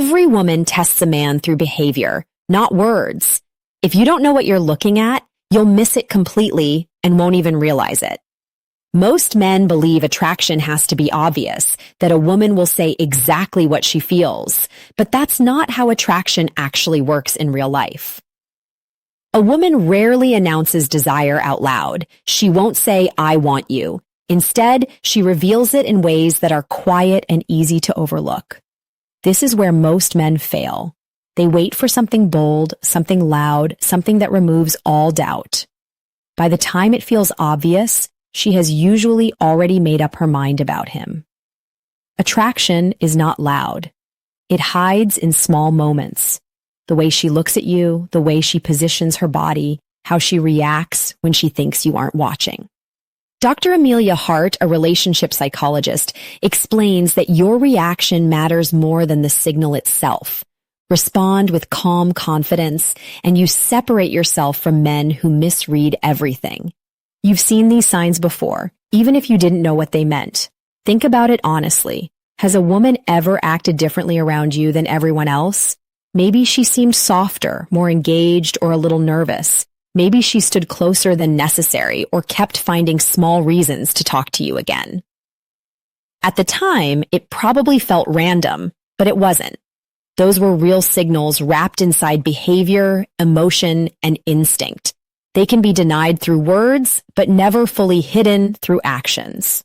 Every woman tests a man through behavior, not words. If you don't know what you're looking at, you'll miss it completely and won't even realize it. Most men believe attraction has to be obvious, that a woman will say exactly what she feels, but that's not how attraction actually works in real life. A woman rarely announces desire out loud. She won't say, "I want you." Instead, she reveals it in ways that are quiet and easy to overlook. This is where most men fail. They wait for something bold, something loud, something that removes all doubt. By the time it feels obvious, she has usually already made up her mind about him. Attraction is not loud. It hides in small moments. The way she looks at you, the way she positions her body, how she reacts when she thinks you aren't watching. Dr. Amelia Hart, a relationship psychologist, explains that your reaction matters more than the signal itself. Respond with calm confidence, and you separate yourself from men who misread everything. You've seen these signs before, even if you didn't know what they meant. Think about it honestly. Has a woman ever acted differently around you than everyone else? Maybe she seemed softer, more engaged, or a little nervous. Maybe she stood closer than necessary or kept finding small reasons to talk to you again. At the time, it probably felt random, but it wasn't. Those were real signals wrapped inside behavior, emotion, and instinct. They can be denied through words, but never fully hidden through actions.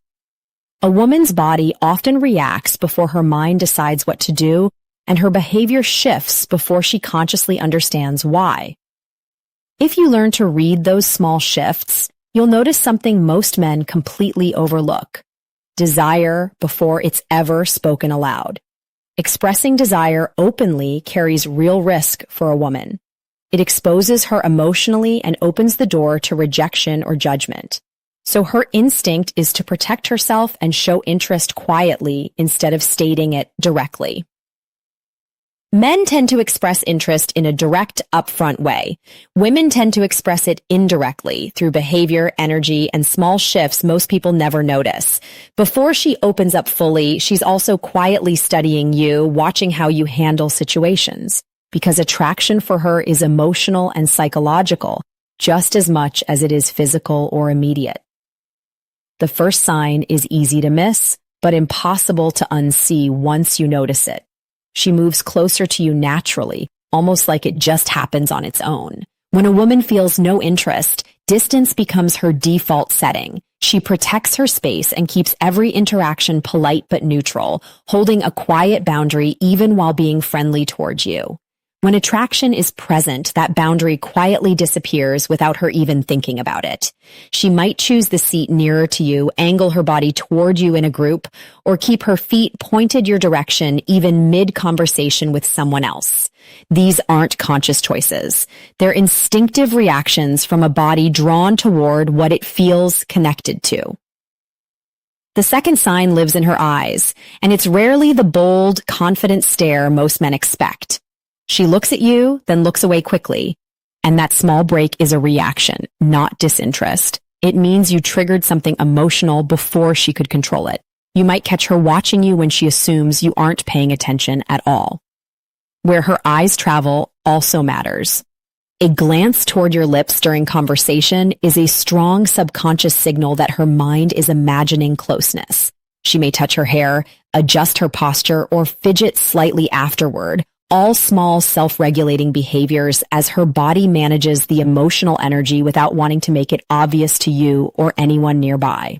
A woman's body often reacts before her mind decides what to do, and her behavior shifts before she consciously understands why. If you learn to read those small shifts, you'll notice something most men completely overlook: desire before it's ever spoken aloud. Expressing desire openly carries real risk for a woman. It exposes her emotionally and opens the door to rejection or judgment. So her instinct is to protect herself and show interest quietly instead of stating it directly. Men tend to express interest in a direct, upfront way. Women tend to express it indirectly through behavior, energy, and small shifts most people never notice. Before she opens up fully, she's also quietly studying you, watching how you handle situations, because attraction for her is emotional and psychological, just as much as it is physical or immediate. The first sign is easy to miss, but impossible to unsee once you notice it. She moves closer to you naturally, almost like it just happens on its own. When a woman feels no interest, distance becomes her default setting. She protects her space and keeps every interaction polite but neutral, holding a quiet boundary even while being friendly towards you. When attraction is present, that boundary quietly disappears without her even thinking about it. She might choose the seat nearer to you, angle her body toward you in a group, or keep her feet pointed your direction even mid-conversation with someone else. These aren't conscious choices. They're instinctive reactions from a body drawn toward what it feels connected to. The second sign lives in her eyes, and it's rarely the bold, confident stare most men expect. She looks at you, then looks away quickly. And that small break is a reaction, not disinterest. It means you triggered something emotional before she could control it. You might catch her watching you when she assumes you aren't paying attention at all. Where her eyes travel also matters. A glance toward your lips during conversation is a strong subconscious signal that her mind is imagining closeness. She may touch her hair, adjust her posture, or fidget slightly afterward. All small self-regulating behaviors as her body manages the emotional energy without wanting to make it obvious to you or anyone nearby.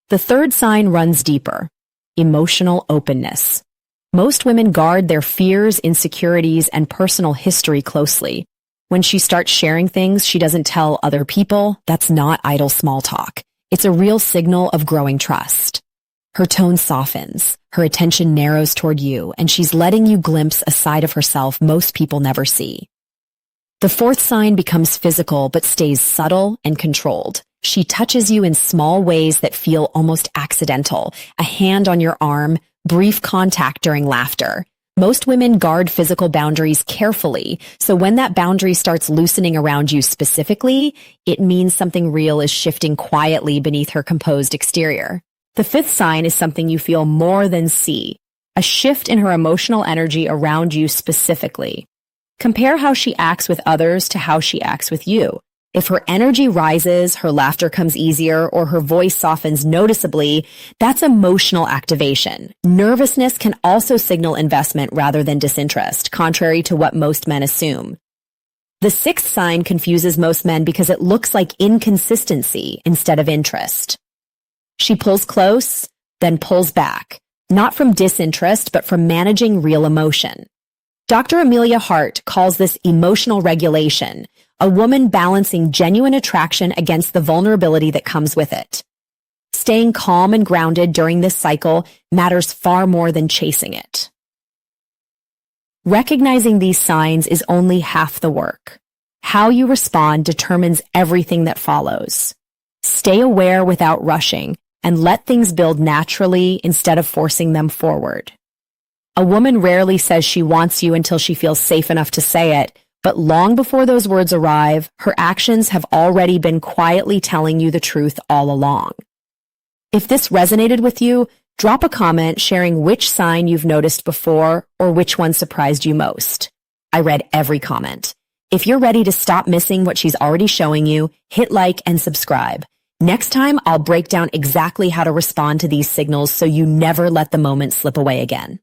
The third sign runs deeper: emotional openness. Most women guard their fears, insecurities, and personal history closely. When she starts sharing things she doesn't tell other people, that's not idle small talk. It's a real signal of growing trust. Her tone softens, her attention narrows toward you, and she's letting you glimpse a side of herself most people never see. The fourth sign becomes physical but stays subtle and controlled. She touches you in small ways that feel almost accidental: a hand on your arm, brief contact during laughter. Most women guard physical boundaries carefully, so when that boundary starts loosening around you specifically, it means something real is shifting quietly beneath her composed exterior. The fifth sign is something you feel more than see: a shift in her emotional energy around you specifically. Compare how she acts with others to how she acts with you. If her energy rises, her laughter comes easier, or her voice softens noticeably, that's emotional activation. Nervousness can also signal investment rather than disinterest, contrary to what most men assume. The sixth sign confuses most men because it looks like inconsistency instead of interest. She pulls close, then pulls back, not from disinterest, but from managing real emotion. Dr. Amelia Hart calls this emotional regulation, a woman balancing genuine attraction against the vulnerability that comes with it. Staying calm and grounded during this cycle matters far more than chasing it. Recognizing these signs is only half the work. How you respond determines everything that follows. Stay aware without rushing and let things build naturally instead of forcing them forward. A woman rarely says she wants you until she feels safe enough to say it, but long before those words arrive, her actions have already been quietly telling you the truth all along. If this resonated with you, drop a comment sharing which sign you've noticed before or which one surprised you most. I read every comment. If you're ready to stop missing what she's already showing you, hit like and subscribe. Next time, I'll break down exactly how to respond to these signals so you never let the moment slip away again.